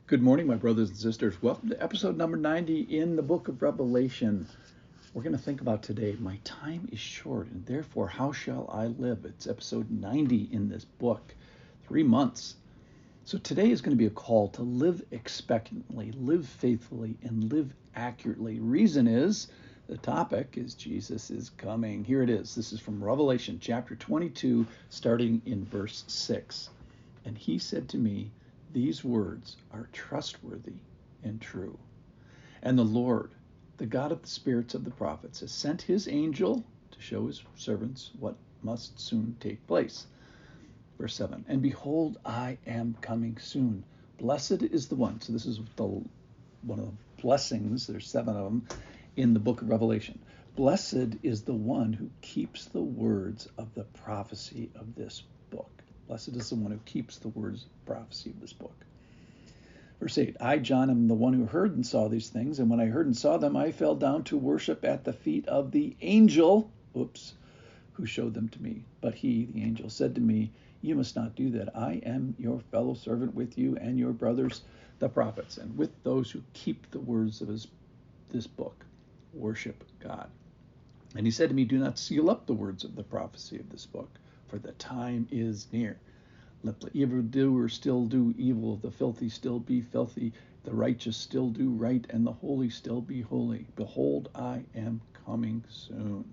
Good morning, my brothers and sisters. Welcome to episode number 90 in the book of Revelation. We're going to think about today, my time is short, and therefore, how shall I live? It's episode 90 in this book, 3 months. So today is going to be a call to live expectantly, live faithfully, and live accurately. Reason is, the topic is Jesus is coming. Here it is. This is from Revelation chapter 22, starting in verse 6. And he said to me, these words are trustworthy and true. And the Lord, the God of the spirits of the prophets, has sent his angel to show his servants what must soon take place. Verse 7, and behold, I am coming soon. Blessed is the one. So this is one of the blessings, there's 7 of them, in the book of Revelation. Blessed is the one who keeps the words of the prophecy of this book. Blessed is the one who keeps the words of prophecy of this book. Verse 8, I, John, am the one who heard and saw these things, and when I heard and saw them, I fell down to worship at the feet of the angel, who showed them to me. But he, the angel, said to me, you must not do that. I am your fellow servant with you and your brothers, the prophets, and with those who keep the words of this book. Worship God. And he said to me, do not seal up the words of the prophecy of this book, for the time is near. Let the evildoer still do evil, the filthy still be filthy, the righteous still do right, and the holy still be holy. Behold, I am coming soon.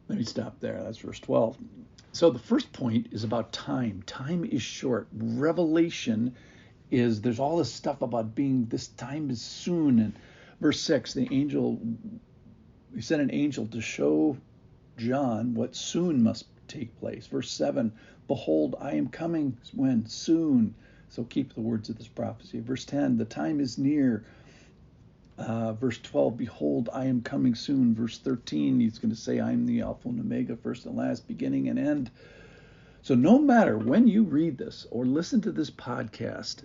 Let me stop there. That's verse 12. So the first point is about time. Time is short. Revelation is, there's all this stuff about being, this time is soon. And verse 6, he sent an angel to show John what soon must take place. Verse 7, behold, I am coming when? Soon. So keep the words of this prophecy. Verse 10, the time is near. Verse 12, behold, I am coming soon. Verse 13, he's going to say, I am the Alpha and Omega, first and last, beginning and end. So no matter when you read this or listen to this podcast,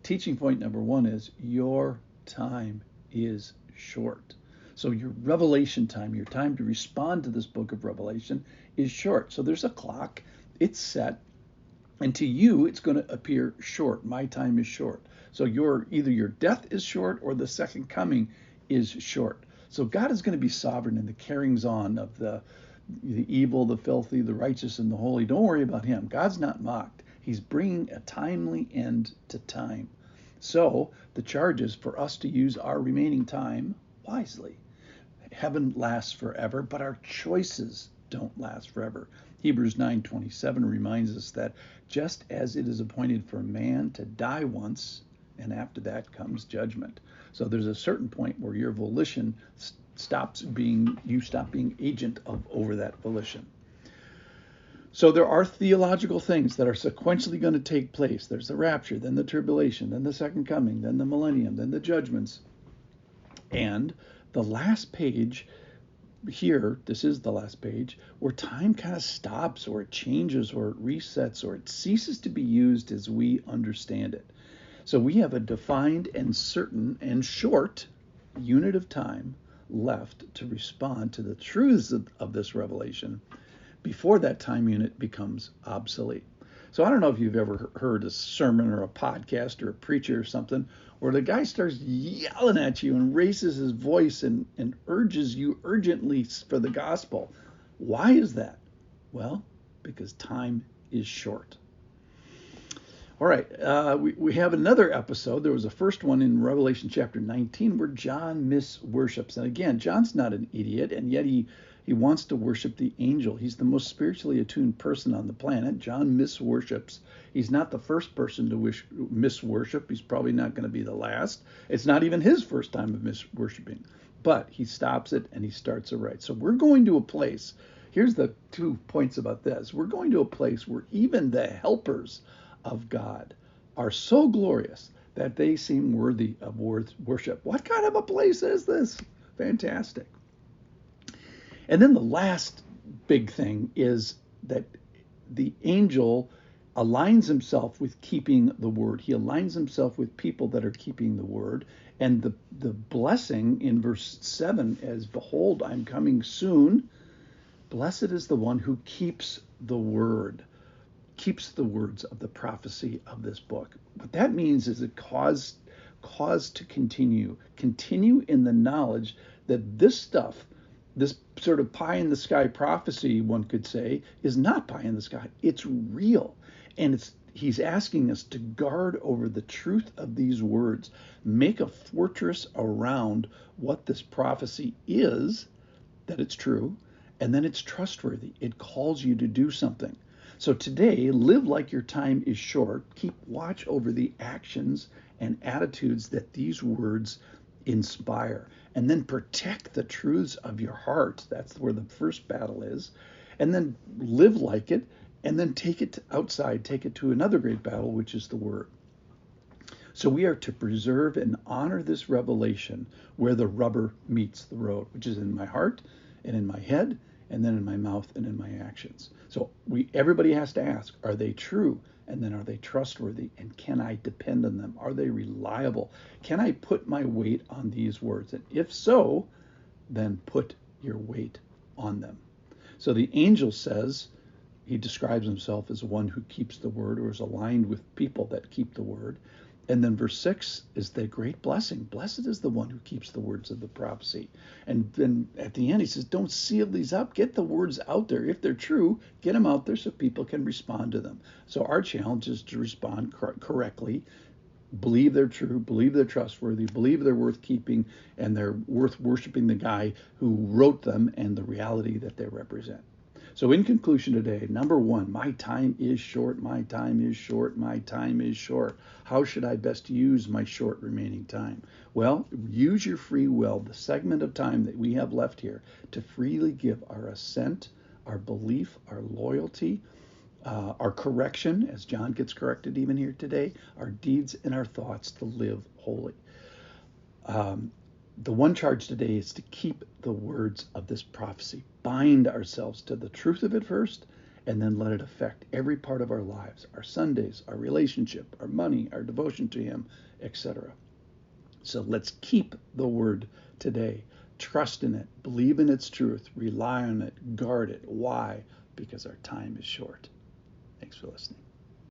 teaching point number 1 is your time is short. So your revelation time, your time to respond to this book of Revelation is short. So there's a clock, it's set, and to you it's going to appear short. My time is short. So either your death is short or the second coming is short. So God is going to be sovereign in the carryings on of the evil, the filthy, the righteous, and the holy. Don't worry about him. God's not mocked. He's bringing a timely end to time. So the charge is for us to use our remaining time wisely. Heaven lasts forever, but our choices don't last forever. Hebrews 9:27 reminds us that just as it is appointed for man to die once, and after that comes judgment. So there's a certain point where your volition you stop being agent over that volition. So there are theological things that are sequentially going to take place. There's the rapture, then the tribulation, then the second coming, then the millennium, then the judgments. And the last page here, this is the last page, where time kind of stops or it changes or it resets or it ceases to be used as we understand it. So we have a defined and certain and short unit of time left to respond to the truths of this revelation before that time unit becomes obsolete. So I don't know if you've ever heard a sermon or a podcast or a preacher or something where the guy starts yelling at you and raises his voice and urges you urgently for the gospel. Why is that? Well, because time is short. All right, we have another episode. There was a first one in Revelation chapter 19 where John misworships. And again, John's not an idiot, and yet he wants to worship the angel. He's the most spiritually attuned person on the planet. John misworships. He's not the first person to misworship. He's probably not going to be the last. It's not even his first time of misworshiping. But he stops it and he starts it right. So we're going to a place. Here's the 2 points about this. We're going to a place where even the helpers of God are so glorious that they seem worthy of worship. What kind of a place is this? Fantastic. And then the last big thing is that the angel aligns himself with keeping the word. He aligns himself with people that are keeping the word. And the blessing in verse 7 is, behold, I'm coming soon. Blessed is the one who keeps the word. Keeps the words of the prophecy of this book. What what that means is it cause to continue in the knowledge that this stuff, this sort of pie in the sky prophecy, one could say, is not pie in the sky. It's real. And he's asking us to guard over the truth of these words, make a fortress around what this prophecy is, that it's true, and then it's trustworthy. It calls you to do something. So today, live like your time is short. Keep watch over the actions and attitudes that these words inspire. And then protect the truths of your heart. That's where the first battle is. And then live like it. And then take it outside. Take it to another great battle, which is the Word. So we are to preserve and honor this revelation where the rubber meets the road, which is in my heart and in my head and then in my mouth and in my actions. So everybody has to ask, are they true? And then are they trustworthy? And can I depend on them? Are they reliable? Can I put my weight on these words? And if so, then put your weight on them. So the angel says, he describes himself as one who keeps the word or is aligned with people that keep the word. And then verse 6 is the great blessing. Blessed is the one who keeps the words of the prophecy. And then at the end, he says, don't seal these up. Get the words out there. If they're true, get them out there so people can respond to them. So our challenge is to respond correctly, believe they're true, believe they're trustworthy, believe they're worth keeping, and they're worth worshiping the guy who wrote them and the reality that they represent. So in conclusion today, number one, my time is short, my time is short, my time is short. How should I best use my short remaining time? Well, use your free will, the segment of time that we have left here, to freely give our assent, our belief, our loyalty, our correction, as John gets corrected even here today, our deeds and our thoughts to live holy. The one charge today is to keep the words of this prophecy. Bind ourselves to the truth of it first, and then let it affect every part of our lives, our Sundays, our relationship, our money, our devotion to Him, etc. So let's keep the word today. Trust in it, believe in its truth, rely on it, guard it. Why? Because our time is short. Thanks for listening.